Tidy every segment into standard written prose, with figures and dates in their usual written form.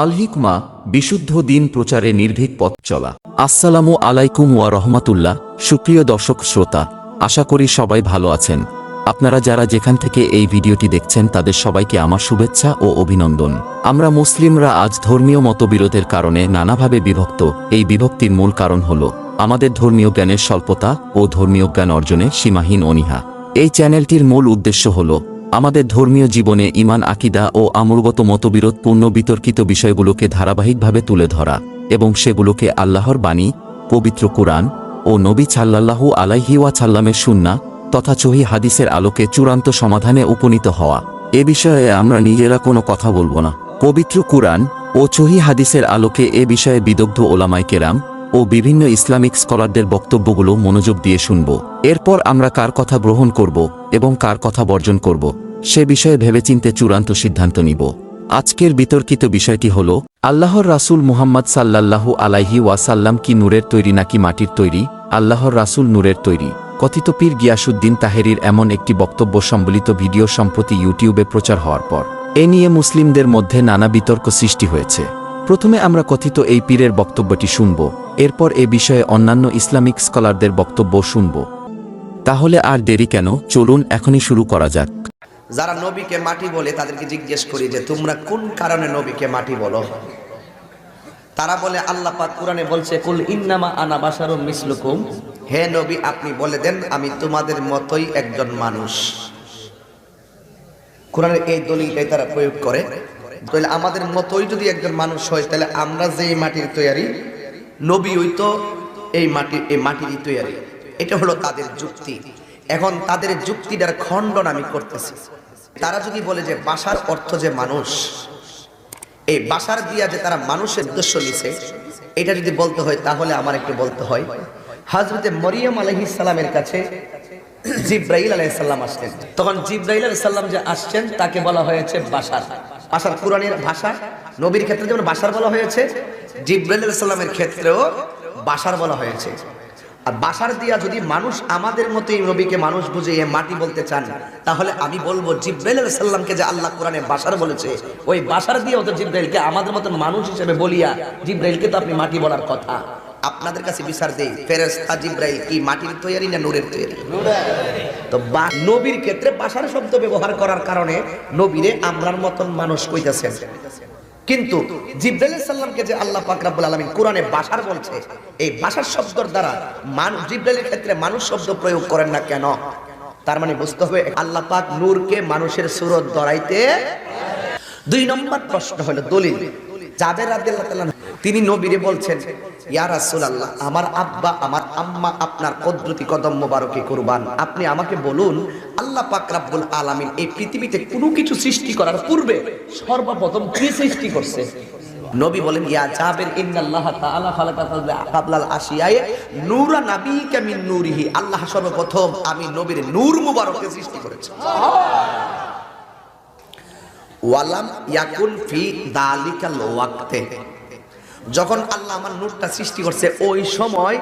আল হিকমা, বিশুদ্ধ দিন প্রচারে নির্ভীক পথ চলা। আসসালামু আলাইকুম ওয়া রহমাতুল্লাহ। সুপ্রিয় দর্শক শ্রোতা, আশা করি সবাই ভালো আছেন। আপনারা যারা যেখান থেকে এই ভিডিওটি দেখছেন তাদের সবাইকে আমার শুভেচ্ছা ও অভিনন্দন। আমরা মুসলিমরা আজ ধর্মীয় মতবিরোধের কারণে নানাভাবে বিভক্ত। এই বিভক্তির মূল কারণ হল আমাদের ধর্মীয় জ্ঞানের স্বল্পতা ও ধর্মীয় জ্ঞান অর্জনে সীমাহীন অনীহা। এই চ্যানেলটির মূল উদ্দেশ্য হল আমাদের ধর্মীয় জীবনে ঈমান, আকীদা ও আমলগত মতবিরোধপূর্ণ বিতর্কিত বিষয়গুলোকে ধারাবাহিকভাবে তুলে ধরা এবং সেগুলোকে আল্লাহর বাণী, পবিত্র কুরআন ও নবী সাল্লাল্লাহু আলাইহি ওয়াসাল্লামের সুন্নাহ তথা সহিহ হাদিসের আলোকে চূড়ান্ত সমাধানে উপনীত হওয়া। এ বিষয়ে আমরা নিজেরা কোনো কথা বলবো না। পবিত্র কুরআন ও সহিহ হাদিসের আলোকে এ বিষয়ে বিদগ্ধ ওলামায়ে কেরাম ও বিভিন্ন ইসলামিক স্কলারদের বক্তব্যগুলো মনোযোগ দিয়ে শুনব। এরপর আমরা কার কথা গ্রহণ করব এবং কার কথা বর্জন করব সে বিষয়ে ভেবেচিন্তে চূড়ান্ত সিদ্ধান্ত নিব। আজকের বিতর্কিত বিষয়টি হল আল্লাহর রাসূল মুহাম্মদ সাল্লাল্লাহু আলাইহি ওয়াসাল্লাম কি নূরের তৈরি নাকি মাটির তৈরি? আল্লাহর রাসূল নূরের তৈরি। কথিত পীর গিয়াসউদ্দিন তাহেরীর এমন একটি বক্তব্য সম্বলিত ভিডিও সম্প্রতি ইউটিউবে প্রচার হওয়ার পর এ নিয়ে মুসলিমদের মধ্যে নানা বিতর্ক সৃষ্টি হয়েছে। প্রথমে আমরা কথিত এই পীরের বক্তব্যটি শুনব, এরপর এ বিষয়ে অন্যান্য ইসলামিক স্কলারদের বক্তব্য শুনব। তাহলে আর দেরি কেন, চলুন এখনই শুরু করা যাক। যারা নবীকে মাটি বলে তাদেরকে জিজ্ঞেস করি যে তোমরা কোন কারণে নবীকে মাটি বলো? তারা বলে আল্লাহ পাক কোরআনে বলছে কুল ইন্নামা আনা বাশারুম মিসলুকুম, হে নবী আপনি বলে দেন আমি তোমাদের মতোই একজন মানুষ। কোরআনের এই দলিলটাই তারা প্রয়োগ করে। তাহলে আমাদের মতোই যদি একজন মানুষ হয় তাহলে আমরা যে মাটির তৈরি, নবী ওই তো এই মাটিরই তৈরি। এটা হলো তাদের যুক্তি। এখন তাদের যুক্তিটার খণ্ডন আমি করতেছি। তারা যদি বলে যে বাশার অর্থ যে মানুষ, এই বাশার দিয়া যে তারা মানুষের উদ্দেশ্য নিছে, এটা যদি বলতে হয় তাহলে আমার একটু বলতে হয় হযরতে মরিয়ম আলাইহিস সালামের কাছে জিবরাইল আলাইহিস সালাম আসলেন। তখন জিবরাইল আলাইহিস সালাম যে আসছেন তাকে বলা হয়েছে বাশার। বাশার কোরআনের ভাষা। নবীর ক্ষেত্রে যেমন বাশার বলা হয়েছে, জিবরাইল আলাইহিস সালামের ক্ষেত্রেও বাশার বলা হয়েছে। আর বাশার দিয়া যদি মানুষ আমাদের মতোই নবীকে মানুষ বুঝে মাটি বলতে চান তাহলে আমি বলবো জিবরাইল আলাইহিস সালামকে যে আল্লাহ কোরআনে বাশার বলেছে, ওই বাশার দিয়ে তো জিবরাইলকে আমাদের মতো মানুষ হিসেবে বলিয়া জিবরাইলকে তো আপনি মাটি বলার কথা। আপনাদের কাছে বিচার দেই, ফেরেশতা জিবরাইল কি মাটির তৈরি না নূরের তৈরি? তো নবীর ক্ষেত্রে বাশার শব্দ ব্যবহার করার কারণে নবীরে আমরার মতন মানুষ কইতাছেন, কিন্তু জিবরাইল আলাইহিস সালামকে যে আল্লাহ পাক রব্বুল আলামিন কোরআনে বাশার বলছে, এই বাশার শব্দের দ্বারা জিবরাইলের ক্ষেত্রে মানুষ শব্দ প্রয়োগ করেন না কেন? তার মানে বুঝতে হবে আল্লাহ পাক নূরকে মানুষের সুরত ধরাইতে। দুই নম্বর প্রশ্ন হলো দলিল। জাবের রাদিয়াল্লাহু তাআলা তিনি নবীরে বলছেন, ইয়া রাসূলুল্লাহ আমার আব্বা আমার আম্মা আপনার কুদরতি কদম মোবারকে কুরবান, আপনি আমাকে বলুন আল্লাহ পাক রব্বুল আলামিন এই পৃথিবীতে কোনো কিছু সৃষ্টি করার পূর্বে সর্বপ্রথম কি সৃষ্টি করছে? নবী বলেন, ইয়া জাবের ইন্নাল্লাহ তাআলা খালাকা কাবলাল আশিয়ায়ে নূরা নাবিয়িকা মিন নূরিহি, আল্লাহ সর্বপ্রথম আমি নবীর নূর মুবারককে সৃষ্টি করেছি। ওয়ালাম ইয়াকুন ফি যালিকাল ওয়াক্তে, যখন আল্লাহ আমার নূরটা সৃষ্টি করছে ওই সময়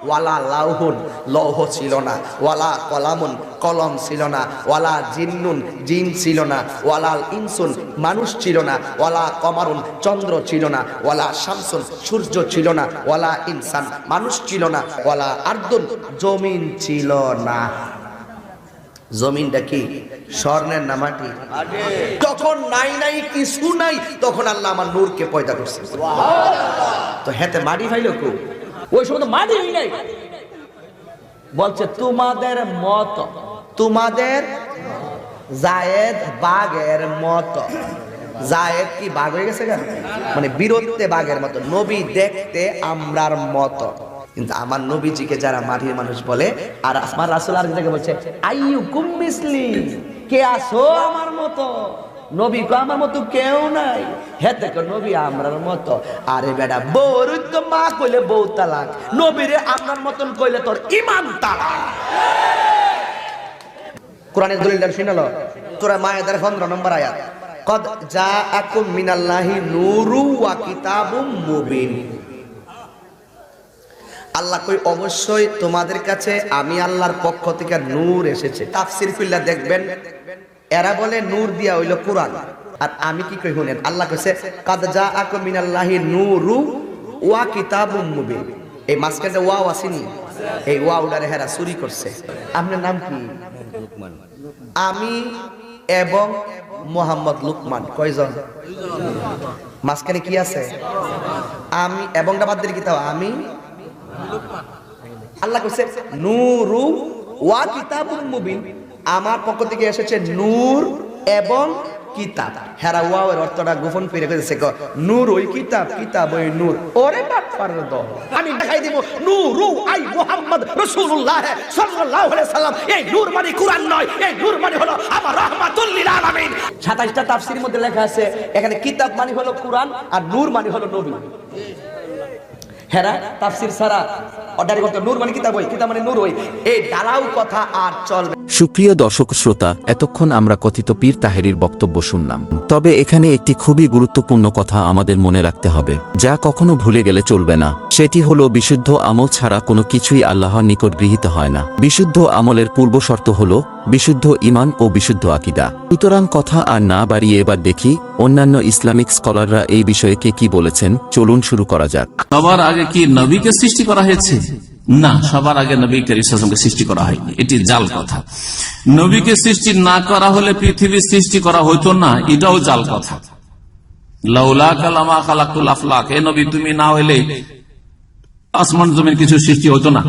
ওয়ালা লাউহুন লৌহ ছিল না, ওয়ালা কলামুন কলম ছিল না, ওয়ালা জিন্নুন জিন ছিল না, ওয়ালাল ইনসুন মানুষ ছিল না, ওয়ালা কমারুন চন্দ্র ছিল না, ওয়ালা শামসুন সূর্য ছিল না, ওয়ালা ইনসান মানুষ ছিল না, ওয়ালা আরদুন জমিন ছিল না। জমিনটা কি স্বর্ণের না মাটি? যখন নাই নাই কিছু নাই তখন আল্লাহ আমার নূরকে পয়দা করছে। তো হেতে মাটি ভাইলো কো, ওই সময় তো মাটি হই নাই। বলছে তোমাদের মত, তোমাদের জায়েদ বাঘের মত। জায়েদ কি বাঘ হয়ে গেছে কেন? মানে বিরোধতে বাঘের মতো। নবী দেখতে আমরার মত, কিন্তু আমার নবীজিকে যারা মাটির মানুষ বলে, আর আমার রাসূল আর যেটাকে বলছে আইয়ুকুম মিসলি, কে আসো আমার মতো? নবী কো আমার মতো কেউ নাই, হেতে কো নবী আমরার মতো। আরে বেটা বউর তো মা কইলে বউ তালাক, নবীরে আমরার মতন কইলে তোর ঈমান তালাক। কোরআনের দলিলটা শুনালো সূরা মায়েদার 15 নম্বর আয়াত, কদ জাআকুম মিনাল্লাহি নূরু ওয়া কিতাবুম মুবিন। আল্লাহ কই অবশ্যই তোমাদের কাছে আমি আল্লাহর পক্ষ থেকে নূর এসেছে। তাফসীর খুললা দেখবেন এরা বলে নূর দিয়া হইল কোরআন, আর আমি কি কই শুনেন, আল্লাহ কইছে কাদ জাআকুম মিনাল্লাহি নূরু ওয়া কিতাবুম মুবিন। এই মাঝখানে ওয়াও আসেনি, এই ওয়াওটারে হেরা চুরি করছে। আপনার নাম কি? আমি এবং মোহাম্মদ লুকমান। কয়জন? মাঝখানে কি আছে? আমি এবংটা বাদ দিলে কি তাও আমি। আল্লাহ কইছে নূরু ওয়া কিতাবুম মুবিন, আমার পক্ষ থেকে এসেছে নূর এবং কিতাব। হেরা ওয়াও এর অর্থটা গোপন করে গেছে, নূর ওই কিতাব, কিতাব ওই নূর। ওরে বাটপার দল, আমি দেখাই দিব নূরু আই মুহাম্মদ রাসূলুল্লাহ সাল্লাল্লাহু আলাইহি সাল্লাম। এই নূর মানে কুরআন নয়, এই নূর মানে হলো আমার রাহমাতুল লিল আলামিন। 27টা তাফসীরের মধ্যে লেখা আছে এখানে কিতাব মানে হলো কুরআন আর নূর মানে হলো নবী। হেরা তাফসীর ছাড়া অর্ডারি করতে নূর মানে কিতাব, ওই কিতাব মানে নূর, ওই এই ডালাও কথা আর চলবে। সুপ্রিয় দর্শক শ্রোতা, এতক্ষণ আমরা কথিত পীর তাহেরির বক্তব্য শুনলাম। তবে এখানে একটি খুবই গুরুত্বপূর্ণ কথা আমাদের মনে রাখতে হবে, যা কখনো ভুলে গেলে চলবে না। সেটি হলো বিশুদ্ধ আমল ছাড়া কোনো কিছুই আল্লাহর নিকট গৃহীত হয় না। বিশুদ্ধ আমলের পূর্ব শর্ত হলো বিশুদ্ধ ঈমান ও বিশুদ্ধ আকীদা। সুতরাং কথা আর না বাড়িয়ে এবার দেখি অন্যান্য ইসলামিক স্কলাররা এই বিষয়ে কি বলেছেন। চলুন শুরু করা যাক। সবার আগে কি নবীকে সৃষ্টি করা হয়েছে? না, সবার আগে নবী করিম সাল্লাল্লাহু আলাইহি ওয়াসাল্লামকে সৃষ্টি করা হয়নি। এটি জাল কথা। নবীকে সৃষ্টি না করা হলে পৃথিবীর সৃষ্টি করা হতো না, এটাও জাল কথা। লাউলা কালামা খালাকুল আফলাক, এ নবী তুমি না হইলে আসমান জমিন কিছু সৃষ্টি হতো না।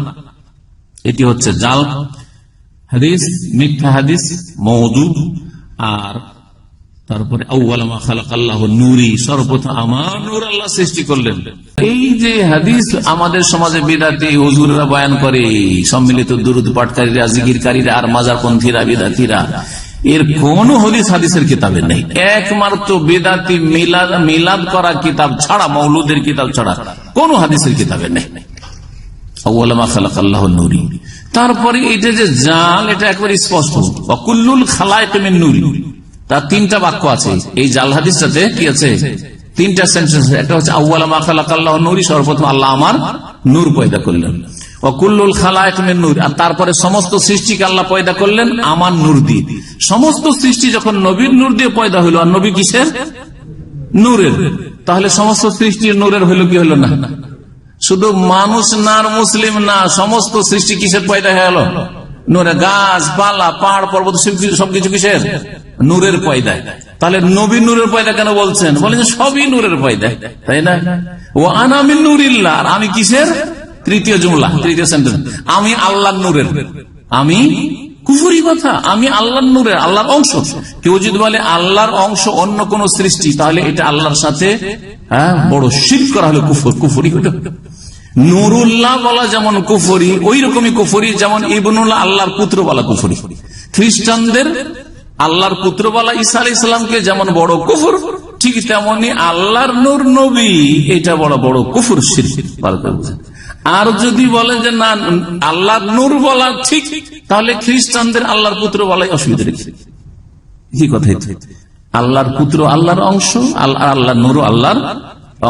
এটি হচ্ছে জাল হাদিস, মিথ্যা হাদিস, মওদুদ। আর তারপরে আউয়ালামা খালাকাল্লাহু নূরি, সর্বপ্রথম আমার নূর আল্লাহ সৃষ্টি করলেন। এই যে হাদিস আমাদের সমাজে বিদাতি হুজুররা বয়ান করে, সম্মিলিত দুরূদ পাঠকারীরা, জিকিরকারীরা আর মাজারপন্থীরা, বিদাতিরা, এর কোন হাদিসের কিতাবে নেই। একমাত্র বিদাতি মিলাদ করা কিতাব ছাড়া, মৌলুদের কিতাব ছাড়া কোন হাদিসের কিতাবে নেই। আউয়ালামা খালাকাল্লাহু নূরি। তারপরে এটা যে জাল, এটা একবার স্পষ্ট, ওয়াকুল্লুল খালায়েক মিন নূরি। তার 3টা বাক্য আছে এই জাল হাদিসটাতে। কি আছে? 3টা সেন্টেন্স। একটা হচ্ছে আউয়ালামা খালাকাল্লাহু নূরি, সর্বপ্রথম আল্লাহ আমার নূর পয়দা করলেন। ওয়াকুল্লুল খালায়েক মিন নূর, আর তারপরে সমস্ত সৃষ্টিকে আল্লাহ পয়দা করলেন আমার নূর দিয়ে। সমস্ত সৃষ্টি যখন নবীর নূর দিয়ে পয়দা হইল, আর নবী কিসের? নূরের। তাহলে সমস্ত সৃষ্টির নূরের হইল কি হইল না? শুধু মানুষ না আর মুসলিম না, সমস্ত সৃষ্টি কিসের পয়দা হয়ে গেল? নূরে। গাছ পালা পাহাড় পর্বত সবকিছু কিসের? নূরের পয়দা। তাহলে নবী নূরের পয়দা কেন বলছেন? বলেন সবই নূরের পয়দা, তাই না? ও আনা মিন নূরিল্লাহ, আমি কিসের? তৃতীয় জুমলা, তৃতীয় সেন্টেন্স, আমি আল্লাহর নূরের। আমি কুফরি কথা, আমি আল্লাহর নূরের, আল্লাহর অংশ। কেউ যদি বলে আল্লাহর অংশ অন্য কোন সৃষ্টি, তাহলে এটা আল্লাহর সাথে বড় শিরক করা হলো, কুফরি হলো। নুরুল্লাহ বলা যেমন কুফরি, ওই রকমই কুফরি যেমন ইবনুল্লাহ আল্লাহর পুত্র বলা কুফরি। খ্রিস্টানদের আল্লাহর পুত্র বলা ঈসা আলাইহিস সালামকে যেমন বড় কুফর, ঠিক তেমনি আল্লাহর নূর নবী, এটা বড় বড় কুফর, শিরক। আর যদি বলে যে না আল্লাহর নূর বলা ঠিক, তাহলে খ্রিস্টানদের আল্লাহর পুত্র বলাই অসুবিধা রেখে কি কথা? আল্লাহর পুত্র আল্লাহর অংশ, আল্লাহর নূর আল্লাহর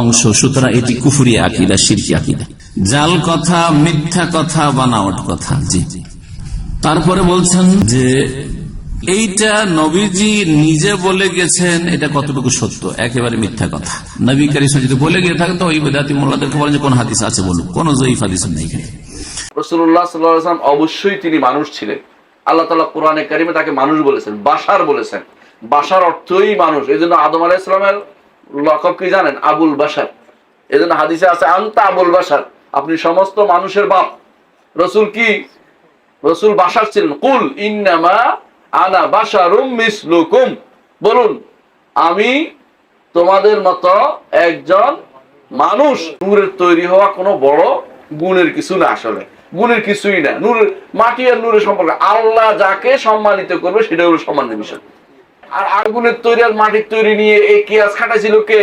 অংশ। সুতরাং এটি কুফরি আকীদা, শিরকি আকীদা, জাল কথা, মিথ্যা কথা, বানাওয়াট কথা। জি। তারপরে বলছেন যে এইটা নবীজি নিজে বলে গেছেন, এটা কতটুকু সত্য? একেবারে মিথ্যা কথা। নবী কারীম যদি বলে গিয়ে থাকে তো ওই বেদাতি মোল্লাদেরকে বলেন যে কোন হাদিস আছে বলুন, কোন জয়ীফ হাদিস নেই। রাসূলুল্লাহ সাল্লাল্লাহু আলাইহি ওয়াসাল্লাম অবশ্যই তিনি মানুষ ছিলেন। আল্লাহ তাআলা কোরআনে কারিমে তাকে মানুষ বলেছেন, বাশার বলেছেন। বাশার অর্থই মানুষ। এইজন্য আদম আলাইহিস সালামের লকব কি জানেন? আবুল বাশার। এজন্য হাদিসে আছে আনতা আবুল বাশার, আপনি সমস্ত মানুষের বাপ। রাসূল কি? রাসূল বাশার ছিলেন। কুল ইন্নামা আনা বাশারুম মিসলুকুম, বলুন আমি তোমাদের মতো একজন মানুষ। নূরের তৈরি হওয়া কোনো বড় গুণের কিছু না, আসলে গুণের কিছুই না। নূরের, মাটি আর নূরের সম্পর্কে আল্লাহ যাকে সম্মানিত করবে সেটা হলো সম্মানের বিষয়। আর আগুনের তৈরি আর মাটির তৈরি নিয়ে এই কিয়াস খাটাইছিল কে?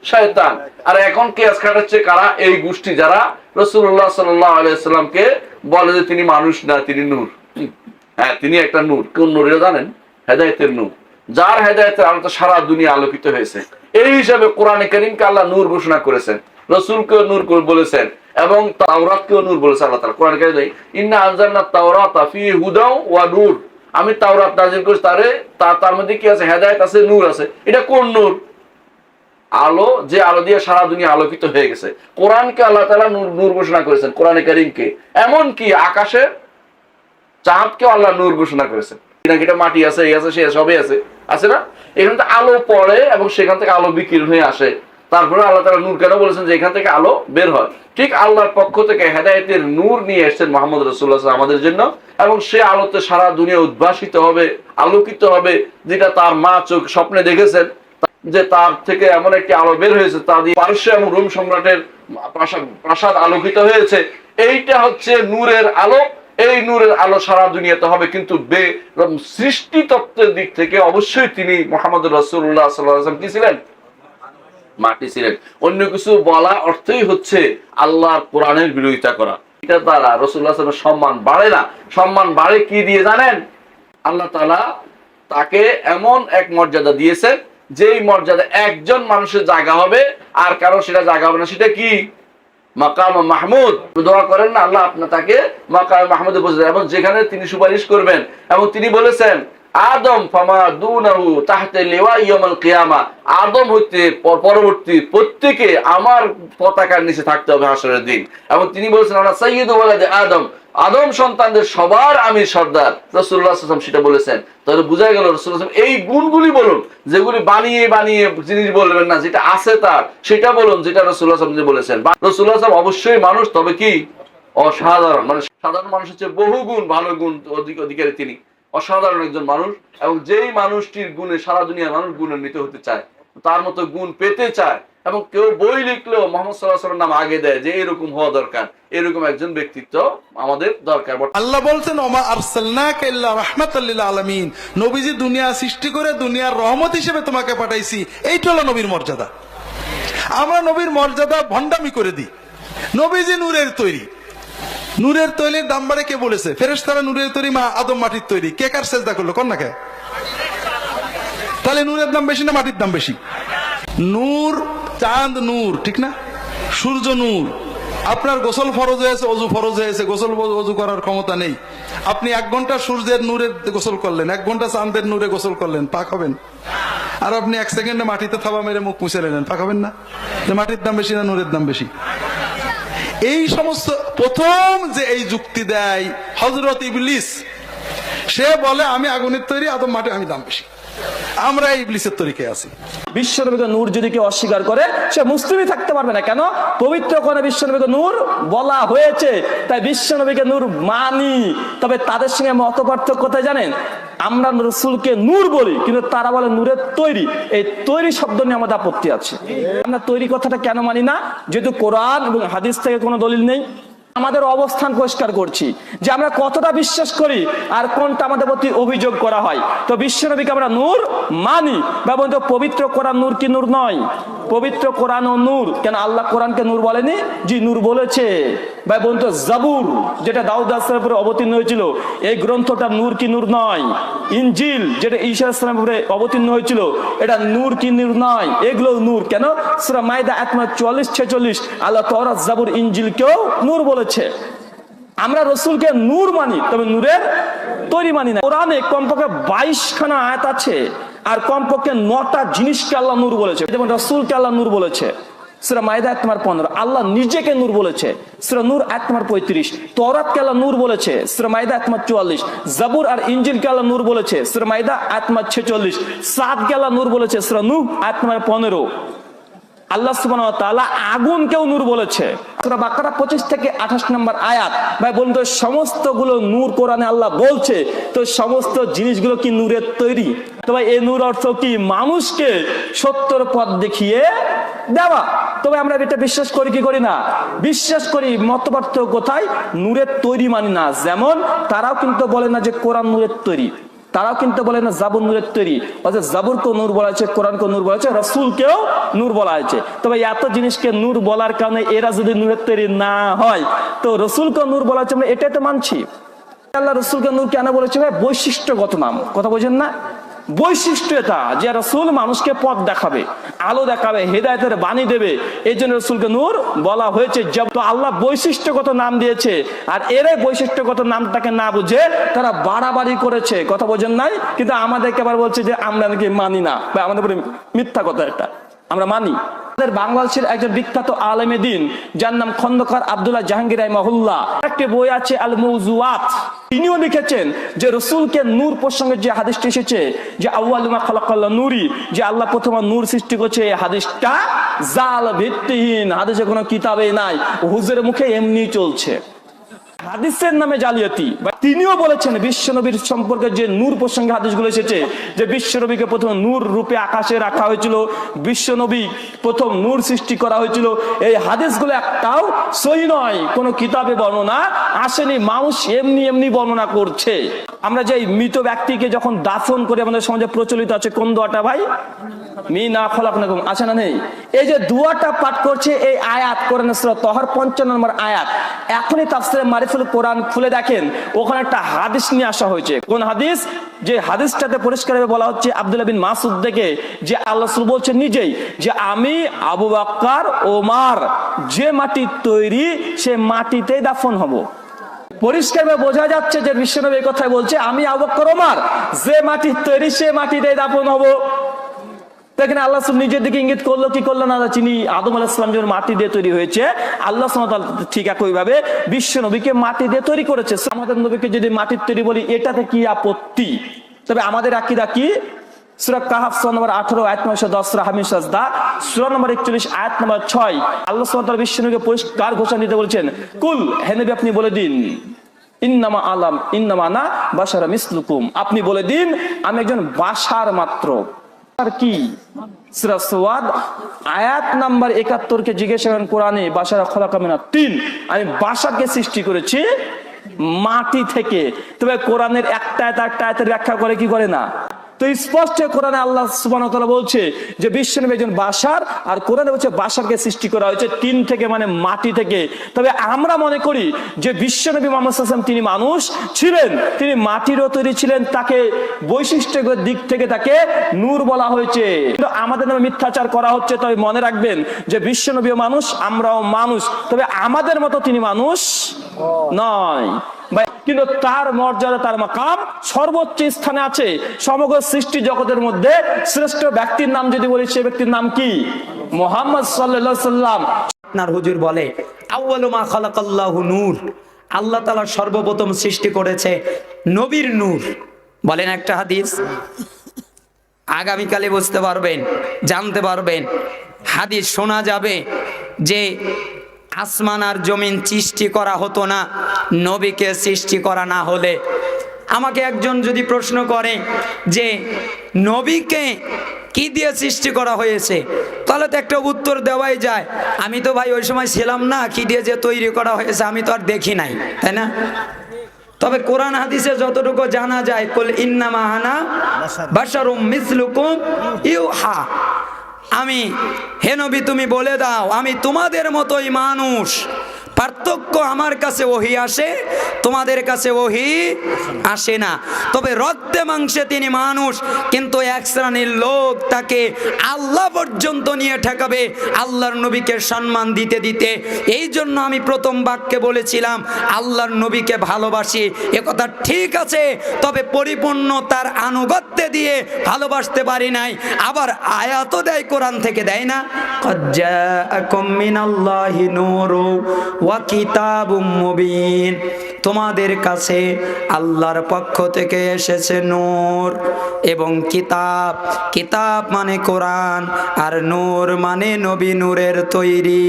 শয়তান। আর এখন কিয়াস খাটাচ্ছে কারা? এই গোষ্ঠী যারা রাসূলুল্লাহ সাল্লাল্লাহু আলাইহি ওয়াসাল্লামকে বলে যে তিনি মানুষ না, তিনি নূর। হ্যাঁ, তিনি একটা নূর। কোন নূর জানেন? হেদায়েতের নূর। যার হেদায়েতের আলো সারা দুনিয়া আলোকিত হয়েছে। এই হিসাবে কোরআনে কারীমকে আল্লাহ নূর ঘোষণা করেছেন, রাসূলকেও নূর বলেছেন, এবং তাওরাতকেও নূর বলেছেন আল্লাহ তাআলা কোরআনে কারীমে। ইন্না আনজালনা তাওরাতা ফিহি হুদাও ওয়া নূর, আমি তাওরাত নাযিল করেছি, তার মধ্যে কি আছে? হেদায়েত আছে, নূর আছে। এটা কোন নূর? আলো, যে আলো দিয়ে সারা দুনিয়া আলোকিত হয়ে গেছে। কোরআনকে আল্লাহ তাআলা নূর ঘোষণা করেছেন, কোরআনে কারীমকে। এমন কি আকাশের চাঁদকেও আল্লাহ নূর ঘোষণা করেছেন। এটা মাটি আছে, এই আছে, সে সবই আছে না? এখান থেকে আলো পড়ে এবং সেখান থেকে আলো বিকিরণ হয়ে আসে। তারপরে আল্লাহ তাআলা নূর কেন বলেছেন? যে এখান থেকে আলো বের হয়। ঠিক আল্লাহর পক্ষ থেকে হেদায়েতের নূর নিয়ে এসেছেন মুহাম্মদ রাসূলুল্লাহ সাল্লাল্লাহু আলাইহি ওয়াসাল্লাম আমাদের জন্য, এবং সে আলোতে সারা দুনিয়া উদ্ভাসিত হবে, আলোকিত হবে, যেটা তার মা চোখ স্বপ্নে দেখেছেন যে তার থেকে এমন একটি আলো বের হয়েছে, তা দিয়ে পারস্য এবং রোম সম্রাটের প্রাসাদ আলোকিত হয়েছে। এইটা হচ্ছে নূরের আলো। এই নূরের আলো সারা দুনিয়াতে হবে, কিন্তু সৃষ্টি তত্ত্বের দিক থেকে অবশ্যই তিনি মুহাম্মদ রাসূলুল্লাহ সাল্লাল্লাহু আলাইহি ওয়াসাল্লাম কি ছিলেন? মাটি ছিলেন। অন্য কিছু বলা অর্থই হচ্ছে আল্লাহর কোরআনের বিরোধিতা করা। এটা দ্বারা রাসূলুল্লাহ সাল্লাল্লাহু আলাইহি ওয়াসাল্লামের সম্মান বাড়ে না। সম্মান বাড়ে কি দিয়ে জানেন? আল্লাহ তাআলা তাকে এমন এক মর্যাদা দিয়েছেন, যেই মর্যাদা একজন মানুষের জায়গা হবে, আর কারো সেটা জায়গা হবে না। সেটা কি? মাকাম মাহমুদ। দোয়া করেন না আল্লাহ আপনার তাকে মাকাম মাহমুদে বসে দেন, এবং যেখানে তিনি সুপারিশ করবেন। এবং তিনি বলেছেন আদম ফামা দুনাহু তাহতে লিওয়া ইয়াউমুল কিয়ামা, আদম হইতে পরবর্তী প্রত্যেকে আমার পতাকার নিচে থাকতে হবে হাসরের দিন। এবং তিনি বলেছেন আনা সাইয়্যিদু ওয়ালাদি আদম, আদম সন্তানদের সবার আমি সর্দার। রাসূলুল্লাহ সাল্লাল্লাহু আলাইহি ওয়াসাল্লাম সেটা বলেছেন। তাহলে বোঝা গেল রাসূলুল্লাহ সাল্লাল্লাহু আলাইহি ওয়াসাল্লাম এই গুণগুলি বলুন, যেগুলি বানিয়ে জিনিস বলবেন না, যেটা আছে তার সেটা বলুন, যেটা রাসূলুল্লাহ সাল্লাল্লাহু আলাইহি ওয়াসাল্লাম বলেছেন। রাসূলুল্লাহ সাল্লাল্লাহু আলাইহি ওয়াসাল্লাম অবশ্যই মানুষ, তবে কি অসাধারণ। মানে সাধারণ মানুষ হচ্ছে বহু গুণ ভালো গুণ অধিকারী, তিনি অসাধারণ একজন মানুষ। এবং যেই মানুষটির গুণে সারা দুনিয়ার মানুষ গুণান্বিত হতে চায়, তার মতো গুণ পেতে চায়, এবং কেউ বই লিখলেও মুহাম্মদ সাল্লাল্লাহু আলাইহি ওয়াসাল্লাম নাম আগে দেয় যে এরকম হওয়া দরকার, এরকম একজন ব্যক্তিত্ব আমাদের দরকার। আল্লাহ বলছেন ওমা আরসালনাকা ইল্লা রাহমাতাল লিল আলামিন, নবীজি দুনিয়া সৃষ্টি করে দুনিয়ার রহমত হিসেবে তোমাকে পাঠাইছি। এইটা হলো নবীর মর্যাদা। আমরা নবীর মর্যাদা ভণ্ডামি করে দিই। নবীজি নূরের তৈরি, নূরের তৈরির দাম বাড়ে কে বলেছে? ফেরেশতারা নূরের তৈরি, মা আদম মাটির তৈরি। কে কার সেজদা করলো? কোন না কে? তাহলে নূরের দাম বেশি না মাটির দাম বেশি? নূর, চাঁদ নূর, ঠিক না? সূর্য নূর। আপনার গোসল ফরজ হয়েছে, অজু ফরজ হয়েছে, গোসল অজু করার ক্ষমতা নেই। আপনি 1 ঘন্টা সূর্যের নূরে গোসল করলেন, 1 ঘন্টা চাঁদের নূরে গোসল করলেন, পাক হবেন? আর আপনি 1 সেকেন্ডে মাটিতে থাবা মেরে মুখ মুছে নিলেন, পাক হবেন না? মাটির দাম বেশি না নূরের দাম বেশি? এই সমস্ত প্রথম যে এই যুক্তি দেয় হযরত ইবলিস, সে বলে আমি আগুনের তৈরি, আদম মাটি, আমি দাম বেশি। আমরা ইবলিসের তরিকায় আছি। বিশ্বনবীকে নূর যদি কেউ অস্বীকার করে, সে মুসলিমই থাকতে পারবে না। কেন? পবিত্র কোরআনে বিশ্বনবীকে নূর বলা হয়েছে, তাই বিশ্বনবীকে নূর মানি। তবে তাদের সঙ্গে মত পার্থক্য কোথায় জানেন? আমরা রাসূলকে নূর বলি, কিন্তু তারা বলে নূরের তৈরি। এই তৈরি শব্দ নিয়ে আমাদের আপত্তি আছে। আমরা তৈরি কথাটা কেন মানি না? যেহেতু কোরআন এবং হাদিস থেকে কোনো দলিল নেই। আমাদের অবস্থান পরিষ্কার করছি যে আমরা কতটা বিশ্বাস করি আর কোনটা আমাদের প্রতি অভিযোগ করা হয়। তো বিশ্বনবীকে আমরা নূর মানি। বা বন্ধু, পবিত্র কোরআন নূর কি নূর নয়? পবিত্র কোরআন ও নূর। কেন আল্লাহ কোরআনকে নূর বলেনি? জি, নূর বলেছে। ভাই বন্ধু, জাবুর যেটা দাউদ আলাইহিস উপরে অবতীর্ণ হয়েছিল, এই গ্রন্থটা নূর কি নূর নয়? ইনজিল যেটা ঈসা আলাইহিস সালামের উপরে অবতীর্ণ হয়েছিল, এটা নূর কি নূর নয়? এগুলো নূর। কেন? সূরা মাইদা আয়াত 44-46 আল্লাহ তাওরাত, জাবুর, ইনজিলকেও নূর বলেছে। আমরা রাসূলকে নূর মানি, তবে নূরের তৈরি মানি না। কোরআনে কমপক্ষে 22খানা আয়াত আছে, আর কমপক্ষে 9টা জিনিসকে আল্লাহ নূর বলেছে। যেমন রাসূলকে আল্লাহ নূর বলেছে সূরা মাইদা আয়াত নম্বর 15, আল্লাহ নিজেকে নূর বলেছে সূরা নূর আয়াত নম্বর 35, তওরাতকে আল্লাহ নূর বলেছে সূরা মাইদা আয়াত নম্বর 44, জাবুর আর ইনজিলকে আল্লাহ নূর বলেছে সূরা মাইদা আয়াত নম্বর 46, সাদকে আল্লাহ নূর বলেছে সূরা নূহ আয়াত নম্বর 15। আল্লাহ সুবহানাহু ওয়া তাআলা আগুনকেও নূর বলেছে সূরা বাকারা 25 থেকে 28 নম্বর আয়াত। ভাই বন্ধু, সমস্ত গুলো নূর কোরআনে আল্লাহ বলছে, তো সমস্ত জিনিসগুলো কি নূরের তৈরি? তো ভাই, এই নূর অর্থ কি? মানুষকে সত্যের পথ দেখিয়ে দেওয়া। তবে আমরা এটা বিশ্বাস করি কি করি না? বিশ্বাস করি। মতপার্থক্য কোথায়? নূরের তৈরি মানি না। যেমন তারাও কিন্তু বলে না যে কোরআন নূরের তৈরি, তারাও কিন্তু বলে না জাবুর নূরের তৈরি। অর্থাৎ জাবুরকেও নূর বলা হয়েছে, কোরআনকেও নূর বলা হয়েছে, রাসূলকেও নূর বলা হয়েছে। তবে এত জিনিসকে নূর বলার কারণে এরা যদি নূরের তৈরি না হয়, তো রাসূলকেও নূর বলা হয়েছে, আমরা এটাই তো মানছি। আল্লাহ রাসূলকে নূর কেন বলেছে? ভাই, বৈশিষ্ট্যগত নাম। কথা বোঝেন না? বৈশিষ্ট্য এটা যে রাসূল মানুষকে পথ দেখাবে, আলো দেখাবে, হেদায়েতের বাণী দেবে। এই জন্য রাসূলকে নূর বলা হয়েছে। তো আল্লাহ বৈশিষ্ট্যগত নাম দিয়েছে, আর এরাই বৈশিষ্ট্যগত নামটাকে না বুঝে তারা বাড়াবাড়ি করেছে। কথা বোঝেন নাই? কিন্তু আমাদেরকে আবার বলছে যে আমরা নাকি মানি না, বা আমাদের উপরে মিথ্যা কথা, এটা আমরা মানি। বাংলাদেশের একজন বিখ্যাত আলেমে দ্বীন যার নাম খন্দকার আব্দুল্লাহ জাহাঙ্গীর রাহিমাহুল্লাহ, একটা বই আছে আল মওজুআত। তিনিও লিখেছেন যে রাসূলকে নূর প্রসঙ্গে যে হাদিসটি এসেছে যে আউয়ালু মা খালাকাল্লাহ নূরি, যে আল্লাহ প্রথমে নূর সৃষ্টি করেছে, এই হাদিসটা জাল, ভিত্তিহীন, হাদিসে কোনো কিতাবে নাই, হুজুরের মুখে এমনি চলছে, হাদিসের নামে জালিয়াতি। তিনিও বলেছেন বিশ্বনবীর সম্পর্কে যে নূর প্রসঙ্গে হাদিসগুলো এসেছে যে বিশ্বনবীকে প্রথম নূর রূপে আকাশে রাখা হয়েছিল, বিশ্বনবী প্রথম নূর সৃষ্টি করা হয়েছিল, এই হাদিসগুলো একটাও সহি নয়, কোনো কিতাবে বর্ণনা আসেনি, মানুষ এমনি এমনি বর্ণনা করছে। আমরা যে মৃত ব্যক্তিকে যখন দাফন করি, আমাদের সমাজে প্রচলিত আছে কোন দোয়াটা ভাই? মিনা খলাকনাকুম, আছে না নেই? এই যে দোয়াটা পাঠ করছে, এই আয়াত কোরআনের সূরা তহর 55 নম্বর আয়াত। এখনই তাফসীরে মারিফুল কোরআন খুলে দেখেন, ওখানে একটা হাদিস নিয়ে আসা হয়েছে। কোন হাদিস? যে হাদিসটাতে পরিষ্কারভাবে বলা হচ্ছে আব্দুল্লাহ বিন মাসউদ থেকে, যে আল্লাহ রাসূল বলছেন নিজেই যে আমি আবু বকর ওমর যে মাটির তৈরি সে মাটিতেই দাফন হব। পরিষ্কারভাবে বোঝা যাচ্ছে যে বিশ্বনবী এই কথাই বলছে, আমি আবু বকর ওমর যে মাটির তৈরি সে মাটিতেই দাফন হব। দেখেন আল্লাহ নিজের দিকে ইঙ্গিত করলো কি করলো না, চিনি আদম আলাইহিস সালাম যখন মাটি দিয়ে তৈরি হয়েছে, আল্লাহ সুবহানাহু ওয়া তাআলা ঠিক একইভাবে বিশ্ব নবীকে মাটি দিয়ে তৈরি করেছে। আমাদের নবীকে যদি মাটির তৈরি বলি, এটাতে কি আপত্তি? তবে আমাদের আকীদা কি? সূরা কাহফ সূরা নম্বর 18 আয়াত নম্বর 10, সূরা হামিদ সাজদা সূরা নম্বর 41 আয়াত নম্বর 6, আল্লাহ সুবহানাহু ওয়া তাআলা বিশ্ব নবীকে পরিষ্কার ঘোষণা দিতে বলেছেন, কুল, হে নবী আপনি বলে দিন, ইন্নামা আলাম ইন্নামা আনা বাশারা মিসলুকুম, আপনি বলে দিন আমি একজন বাশার মাত্র। আর কি? সূরা সুয়াদ আয়াত নাম্বার 71 কে জিজ্ঞাসা করেন কোরআনে, বাশারা খলাকা মিনাত তিন, আমি বাশারকে সৃষ্টি করেছি মাটি থেকে। তবে কোরআনের একটা আয়াতের ব্যাখ্যা করে কি করে না? তো স্পষ্ট কোরআনে আল্লাহ সুবহানাহু ওয়া তাআলা বলছে যে বিশ্বনবী একজন বাশার, আর কোরআনে বলছে বাশারকে সৃষ্টি করা হয়েছে তিন থেকে, মানে মাটি থেকে। তবে আমরা মনে করি যে বিশ্বনবী মুহাম্মদ সাল্লাল্লাহু আলাইহি ওয়াসাল্লাম তিনি মানুষ ছিলেন, তিনি মাটিরও তৈরি ছিলেন, তাকে বৈশিষ্ট্যের দিক থেকে তাকে নূর বলা হয়েছে। কিন্তু আমাদের নামে মিথ্যাচার করা হচ্ছে। তবে মনে রাখবেন যে বিশ্বনবীও মানুষ, আমরাও মানুষ, তবে আমাদের মতো তিনি মানুষ নয়, কিন্তু তার মর্যাদা, তার মাকাম সর্বোচ্চ স্থানে আছে। সমগ্র সৃষ্টি জগতের মধ্যে শ্রেষ্ঠ ব্যক্তির নাম যদি বলি, সে ব্যক্তির নাম কি? মুহাম্মদ সাল্লাল্লাহু আলাইহি সাল্লাম। আপনার হুজুর বলে আউয়ালু মা খালাকাল্লাহু নূর, আল্লাহ তাআলা সর্বপ্রথম সৃষ্টি করেছে নবীর নূর। বলেন একটা হাদিস, আগামীকালে বুঝতে পারবেন, জানতে পারবেন, হাদিস শোনা যাবে যে আসমান আর জমিন সৃষ্টি করা হতো না নবীকে সৃষ্টি করা না হলে। আমাকে একজন যদি প্রশ্ন করে যে নবীকে কি দিয়ে সৃষ্টি করা হয়েছে, তাহলে তো একটা উত্তর দেওয়াই যায়, আমি তো ভাই ওই সময় ছিলাম না, কি দিয়ে যে তৈরি করা হয়েছে আমি তো আর দেখি নাই, তাই না? তবে কোরআন হাদিসে যতটুকু জানা যায়, কুল ইন্নামা আনা বাশারুম মিসলুকুম ইউহা, আমি, হে নবী তুমি বলে দাও আমি তোমাদের মতোই মানুষ, পার্থক্য আমার কাছে ওহী আসে, তোমাদের কাছে ওহী আসে না। তবে রক্তে মাংসে তিনি মানুষ, কিন্তু এক শ্রেণীর লোক তাকে আল্লাহ পর্যন্ত নিয়ে ঠেকাবে আল্লাহর নবীকে সম্মান দিতে দিতে। এই জন্য আমি প্রথম বাক্যে বলেছিলাম আল্লাহর নবীকে ভালোবাসি, একথা ঠিক আছে, তবে পরিপূর্ণ তার আনুগত্যে দিয়ে ভালোবাসতে পারি নাই। আবার আয়াতও দেয়, কোরআন থেকে দেয় না, ক্বাদ জাআকুম মিনাল্লাহি নূরু ওয়া কিতাবুম মুবিন, তোমাদের কাছে আল্লাহর পক্ষ থেকে এসেছে নূর এবং কিতাব। কিতাব মানে কোরআন, আর নূর মানে নবী নূরের তৈরি।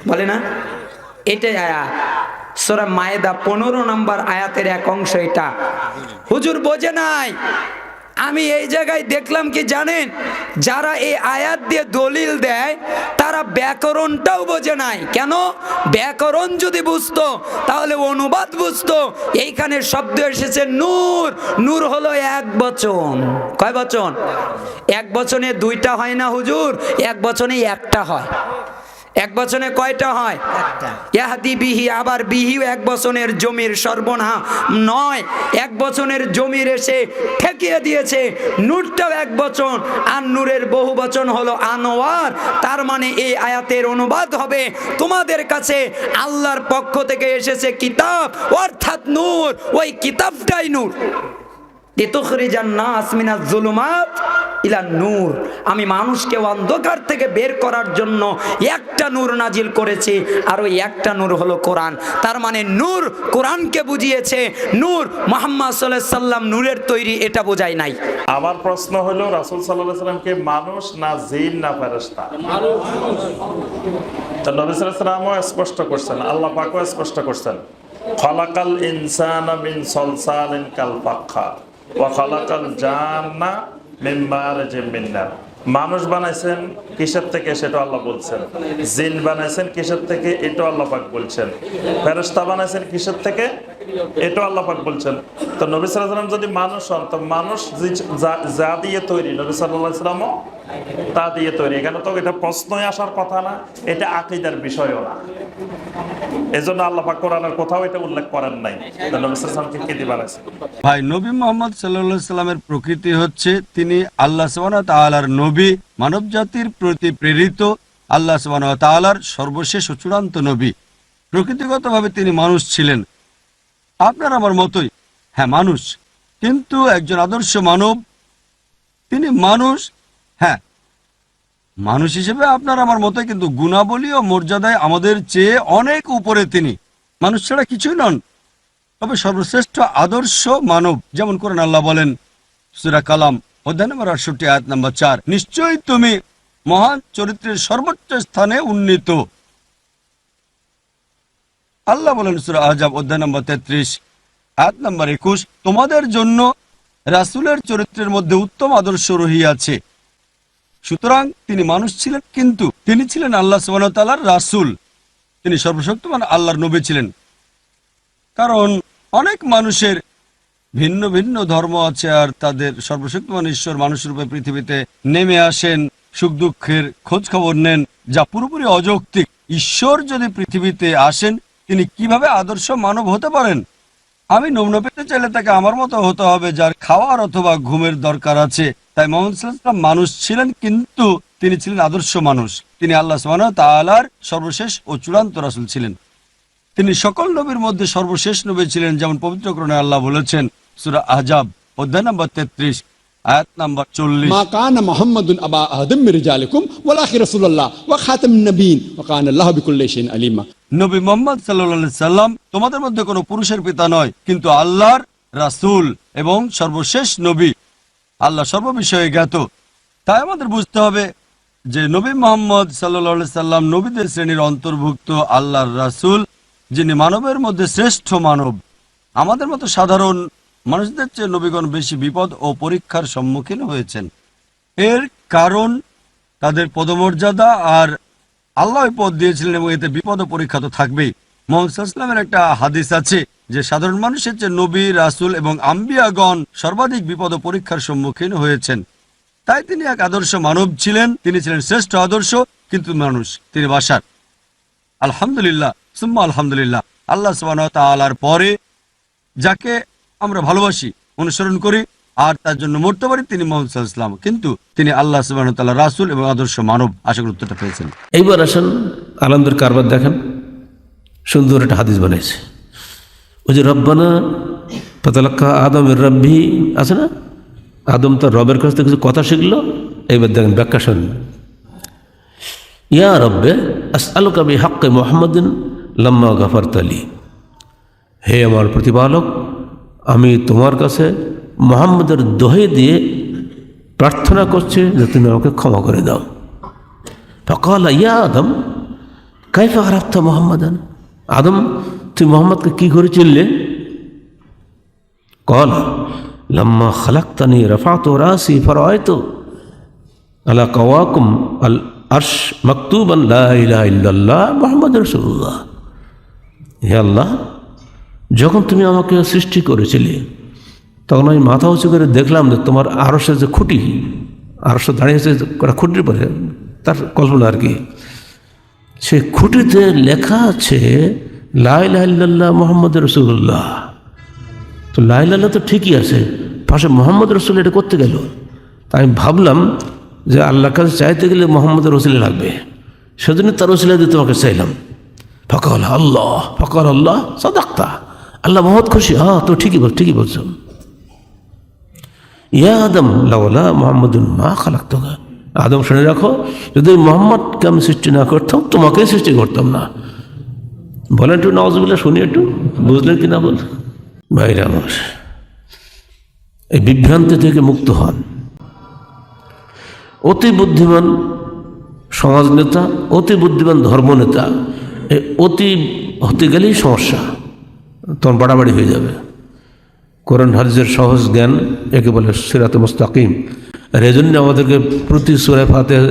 বলে না? এটাই আয়াত, সূরা মায়েদা 15 নম্বর আয়াতের এক অংশ এটা। হুজুর বোঝে নাই। আমি এই জায়গায় দেখলাম কি জানেন, যারা এই আয়াত দিয়ে দলিল দেয় তারা ব্যাকরণটাও বোঝে নাই। কেন? ব্যাকরণ যদি বুঝতো তাহলে অনুবাদ বুঝতো। এইখানে শব্দ এসেছে নূর, নূর হলো এক বচন। কয় বচন? এক বচনে দুইটা হয় না হুজুর, এক বচনে একটা হয়। এক বছরে কয়টা হয়? ইয়াহদি বিহি, আবার বিহিও এক বছরের জমির সর্বনা নয়, এক বছরের জমির এসে ঠেকিয়ে দিয়েছে। নূরটাও এক বচন, আর নূরের বহু বচন হলো আনোয়ার। তার মানে এই আয়াতের অনুবাদ হবে তোমাদের কাছে আল্লাহর পক্ষ থেকে এসেছে কিতাব, অর্থাৎ নূর, ওই কিতাবটাই নূর। আমি মানুষকে অন্ধকার থেকে বের করার জন্য একটা নূর নাজিল করেছি, আর ওই একটা নূর হলো কোরআন। তার মানে নূর কোরআনকে বুঝিয়েছে, নূর মুহাম্মদ সাল্লাল্লাহু আলাইহি সাল্লাম নূরের তৈরি, এটা বোঝায় নাই। আবার প্রশ্ন হলো, রাসূল সাল্লাল্লাহু আলাইহি সাল্লামকে মানুষ না জিন না ফেরেশতা? তো নবী সাল্লাল্লাহু আলাইহি সাল্লামও স্পষ্ট করছেন, আল্লাহ পাকও স্পষ্ট করছেন, খালাকাল ইনসানা মিন সলসালিন কাল ফাখখার ওয়া খালাকাল জান্না মিন মারজিম মিন নার। মানুষ বানাইছেন কিসের থেকে সেটা আল্লাহ বলছেন, জিন বানাইছেন কিসের থেকে এটাও আল্লাহ পাক বলছেন, ফেরেশতা বানাইছেন কিসের থেকে এটাও আল্লাহ পাক বলছেন। তো নবী সাল্লাল্লাহু আলাইহি সাল্লাম যদি মানুষ হন, তো মানুষ যা দিয়ে তৈরি, নবী সাল্লাল্লাহু আলাইহি সাল্লামও তা দিয়ে তৈরি। এখানে তো এটা প্রশ্নই আসার কথা না, এটা আকীদার বিষয়ও না। এজন্য আল্লাহ পাক কোরআনের কোথাও এটা উল্লেখ করেন নাই নবী সাল্লাল্লাহু আলাইহি সাল্লামকে কে দিয়ে বানাইছে। ভাই, নবী মুহাম্মদ সাল্লাল্লাহু আলাইহি সাল্লামের প্রকৃতি হচ্ছে তিনি আল্লাহ সুবহানাহু ওয়া তাআলার নবী, মানব জাতির প্রতি প্রেরিত, আল্লাহ সুবহানাহু ওয়া তাআলার সর্বশেষ ও চূড়ান্ত নবী। প্রকৃতিগতভাবে তিনি মানুষ ছিলেন, আপনার আমার মতোই, হ্যাঁ মানুষ, কিন্তু একজন আদর্শ মানব। তিনি মানুষ, হ্যাঁ মানুষ হিসেবে আপনার আমার মতোই, কিন্তু গুণাবলী ও মর্যাদায় আমাদের চেয়ে অনেক উপরে তিনি। মানুষ ছাড়া কিছুই নন, তবে সর্বশ্রেষ্ঠ আদর্শ মানব। যেমন কোরআন আল্লাহ বলেন সূরা কালাম অধ্যায় নম্বর 68 আয়াত নম্বর 4, নিশ্চয়ই তুমি মহান চরিত্রের সর্বোচ্চ স্থানে উন্নীত। আল্লাহ বলেন সূরা আহজাব অধ্যায় নম্বর 33 আয়াত নম্বর 21, তোমাদের জন্য রাসূলের চরিত্রের মধ্যে উত্তম আদর্শ রহিয়াছে। সুতরাং তিনি মানুষ ছিলেন, কিন্তু তিনি ছিলেন আল্লাহ সুবহানাহু ওয়া তাআলার রাসূল। তিনি সর্বশক্তিমান আল্লাহর নবী ছিলেন। কারণ অনেক মানুষের ভিন্ন ভিন্ন ধর্ম আছে, আর তাদের সর্বশক্তিমান ঈশ্বর মানুষরূপে পৃথিবীতে নেমে আসেন, সুখ দুঃখের খোঁজ খবর নেন, যা পুরোপুরি অযৌক্তিক। ঈশ্বর যদি পৃথিবীতে আসেন, তিনি কিভাবে আদর্শ মানব হতে পারেন? আমি নমুনা পেতে চাইলে তাকে আমার মতো হতে হবে, যার খাওয়ার অথবা ঘুমের দরকার আছে। তাই মুহাম্মদ সাল্লাল্লাহু আলাইহি ওয়াসাল্লাম মানুষ ছিলেন, কিন্তু তিনি ছিলেন আদর্শ মানুষ। তিনি আল্লাহ সুবহানাহু ওয়া তাআলার সর্বশেষ ও চূড়ান্ত রাসূল ছিলেন। তিনি সকল নবীর মধ্যে সর্বশেষ নবী ছিলেন, যেমন পবিত্র কোরআনে আল্লাহ বলেছেন সূরা আহজাব অধ্যায় নম্বর 33 আয়াত নম্বর 40, মা কানা মুহাম্মাদুন আবা আহাদিম মির রিজালিকুম ওয়ালাকি রাসূলুল্লাহ ওয়া খাতামুন নবিয়্যিন ওয়া কানা আল্লাহু বিকুল্লি শাইইন আলিমা। নবী মুহাম্মদ সাল্লাল্লাহু আলাইহি সাল্লাম তোমাদের মধ্যে কোনো পুরুষের পিতা নয়, কিন্তু আল্লাহর রাসূল এবং সর্বশেষ নবী। আল্লাহ সর্ববিষয়ে জ্ঞাত। তাই আমাদের বুঝতে হবে যে নবী মুহাম্মদ সাল্লাল্লাহু আলাইহি সাল্লাম নবীদের শ্রেণীর অন্তর্ভুক্ত আল্লাহর রাসূল, যিনি মানবের মধ্যে শ্রেষ্ঠ মানব। আমাদের মতো সাধারণ মানুষদের চেয়ে নবীগণ বেশি বিপদ ও পরীক্ষার সম্মুখীন হয়েছেন। এর কারণ তাদের পদমর্যাদা, আর আল্লাহ পদ দিয়েছিলেন এবং এতে বিপদ ও পরীক্ষা তো থাকবেই। মুহাম্মদ সাল্লাল্লাহু আলাইহি ওয়াসাল্লামের একটা হাদিস আছে যে সাধারণ মানুষের চেয়ে নবী, রাসূল এবং আম্বিয়াগণ সর্বাধিক বিপদ ও পরীক্ষার সম্মুখীন হয়েছেন। তাই তিনি এক আদর্শ মানব ছিলেন, তিনি ছিলেন শ্রেষ্ঠ আদর্শ, কিন্তু মানুষ, তিনি বাশার। আলহামদুলিল্লাহ সুম্মা আলহামদুলিল্লাহ, আল্লাহ সুবহানাহু ওয়া তাআলার পরে যাকে আমরা ভালোবাসি, অনুসরণ করি আর তার জন্য মরতে পারি, তিনি মুহাম্মদ সাল্লাল্লাহু আলাইহি ওয়াসাল্লাম, কিন্তু তিনি আল্লাহ সুবহানাহু ওয়া তাআলার রাসূল এবং আদর্শ মানব। আশা করি উত্তরটা পেয়েছেন। এইবার আসেন আনন্দের কারবার দেখেন, সুন্দর একটা হাদিস বানাইছে। ওই যে রব্বানা ফাতালাক্কা আদমের রব্বি আছে না, আদম তার রবের কাছ থেকে কিছু কথা শিখলো। এইবার দেখেন ব্যাখ্যা শুনুন। ইয়া রব্বে আসআলুকা বিহাক্কি মুহাম্মাদিন লাম্মা গাফারতালি, হে আমার প্রতিপালক, আমি তোমার কাছে মুহাম্মদের দোহাই দিয়ে প্রার্থনা করছি যে তুমি আমাকে ক্ষমা করে দাও। ফাকালা ইয়া আদম কাইফা আরাফতা মুহাম্মাদান, আদম তুই মোহাম্মদকে কি করে চিনলে? কল লাম্মা খালাকতানি রাফাতু রাসি ফারাআইতু আলা কাওয়াকুম আল আরশ মাকতুবান লা ইলাহা ইল্লাল্লাহ মুহাম্মাদুর রাসূলুল্লাহ। হে আল্লাহ, যখন তুমি আমাকে সৃষ্টি করেছিলে তখন আমি মাথা উঁচু করে দেখলাম যে তোমার আরশের যে খুঁটি, আরশ দাঁড়িয়েছে খুঁটির পরে, তার কল্পনা আর কি, সে খুঁটিতে লেখা আছে লা ইলাহা ইল্লাল্লাহ মুহাম্মদ রাসূলুল্লাহ। তো লা ইলাহা ইল্লাল্লাহ তো ঠিকই আছে, পাশে মোহাম্মদ রসুল এটা করতে গেল। তাই আমি ভাবলাম যে আল্লাহর কাছে চাইতে গেলে মোহাম্মদ রসুল লাগবে, সেজন্য তার রসুল দিয়ে তোমাকে চাইলাম। ফকাল আল্লাহ, ফকাল আল্লাহ সাদাক্তা, আল্লাহ বহুত খুশি, হ্যাঁ তো ঠিকই বলছো। ইয়া আদম লাওলা মুহাম্মাদুন মা খালাকতুকা, আদম শুনে রাখো, যদি মোহাম্মদকে আমি সৃষ্টি না করতাম তোমাকে সৃষ্টি করতাম না। বলেন একটু নাউজুবিল্লাহ, শুনি একটু, বুঝলেন কি না বল ভাইরা আমার। এই বিভ্রান্তি থেকে মুক্ত হন। অতি বুদ্ধিমান সমাজনেতা, অতি বুদ্ধিমান ধর্মনেতা, এই অতি হতে গেলেই সমস্যা, তখন বাড়াবাড়ি হয়ে যাবে। কোরআন হাদিসের সহজ জ্ঞান একে বলে সিরাতে মুস্তাকিম। আর এজন্য আমাদেরকে প্রতি সূরা ফাতিহা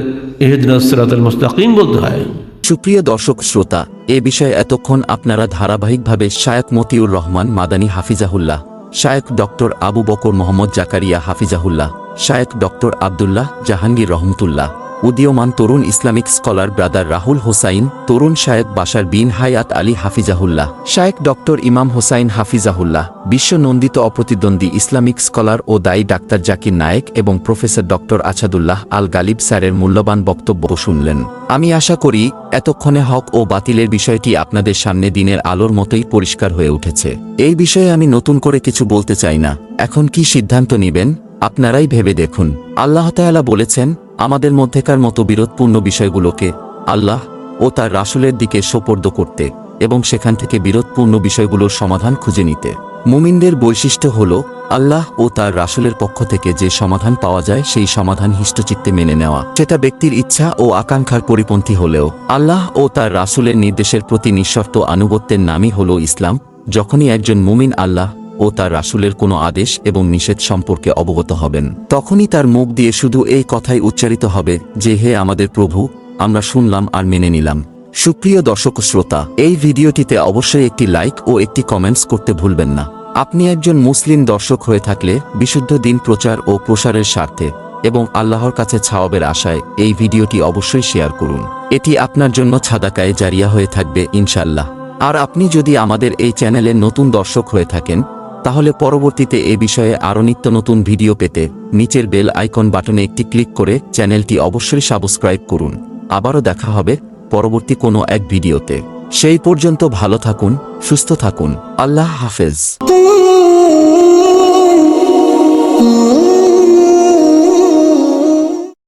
ইহদিনাস সিরাতাল মুস্তাকিম বলতে হয়। সুপ্রিয় দর্শক শ্রোতা, এ বিষয়ে এতক্ষণ আপনারা ধারাবাহিকভাবে শায়খ মতিউর রহমান মাদানী হাফিজাহুল্লাহ, শায়খ ডক্টর আবু বকর মোহাম্মদ জাকারিয়া হাফিজাহুল্লাহ, শায়খ ডক্টর আব্দুল্লাহ জাহাঙ্গীর রহমতুল্লাহ, উদীয়মান তরুণ Islamic scholar brother Rahul Hossain, তরুণ শায়খ বাশার বিন হায়াত আলী হাফিজাহুল্লাহ, শায়খ ডক্টর ইমাম হোসাইন হাফিজাহুল্লাহ, বিশ্ব নন্দিত অপ্রতিদ্বন্দ্বী ইসলামিক স্কলার ও দায়ী ডাক্তার জাকির নায়েক এবং প্রফেসর ডক্টর আছাদুল্লাহ আল গালিব স্যারের মূল্যবান বক্তব্য শুনলেন। আমি আশা করি এতক্ষণে হক ও বাতিলের বিষয়টি আপনাদের সামনে দিনের আলোর মতোই পরিষ্কার হয়ে উঠেছে। এই বিষয়ে আমি নতুন করে কিছু বলতে চাই না। এখন কি সিদ্ধান্ত নেবেন আপনারাই ভেবে দেখুন। আল্লাহ তাআলা বলেছেন আমাদের মধ্যেকার মতো বিরোধপূর্ণ বিষয়গুলোকে আল্লাহ ও তার রাসূলের দিকে সোপর্দ করতে এবং সেখান থেকে বিরোধপূর্ণ বিষয়গুলোর সমাধান খুঁজে নিতে। মুমিনদের বৈশিষ্ট্য হল আল্লাহ ও তার রাসূলের পক্ষ থেকে যে সমাধান পাওয়া যায় সেই সমাধান হিষ্টচিত্তে মেনে নেওয়া, সেটা ব্যক্তির ইচ্ছা ও আকাঙ্ক্ষার পরিপন্থী হলেও। আল্লাহ ও তার রাসূলের নির্দেশের প্রতি নিঃশর্ত আনুগত্যের নামই হল ইসলাম। যখনই একজন মুমিন আল্লাহ ও তার রাসূলের কোনো আদেশ এবং নিষেধ সম্পর্কে অবগত হবেন, তখনই তার মুখ দিয়ে শুধু এই কথাই উচ্চারিত হবে যে হে আমাদের প্রভু, আমরা শুনলাম আর মেনে নিলাম। সুপ্রিয় দর্শক শ্রোতা, এই ভিডিওটিতে অবশ্যই একটি লাইক ও একটি কমেন্টস করতে ভুলবেন না। আপনি একজন মুসলিম দর্শক হয়ে থাকলে বিশুদ্ধ দিন প্রচার ও প্রসারের স্বার্থে এবং আল্লাহর কাছে ছাওয়াবের আশায় এই ভিডিওটি অবশ্যই শেয়ার করুন। এটি আপনার জন্য সাদাকায়ে জারিয়া হয়ে থাকবে ইনশাআল্লাহ। আর আপনি যদি আমাদের এই চ্যানেলের নতুন দর্শক হয়ে থাকেন, তাহলে পরবর্তীতে এ বিষয়ে আরও নিত্য নতুন ভিডিও পেতে নিচের বেল আইকন বাটনে একটি ক্লিক করে চ্যানেলটি অবশ্যই সাবস্ক্রাইব করুন। আবারও দেখা হবে পরবর্তী কোনো এক ভিডিওতে। সেই পর্যন্ত ভালো থাকুন, সুস্থ থাকুন। আল্লাহ হাফেজ।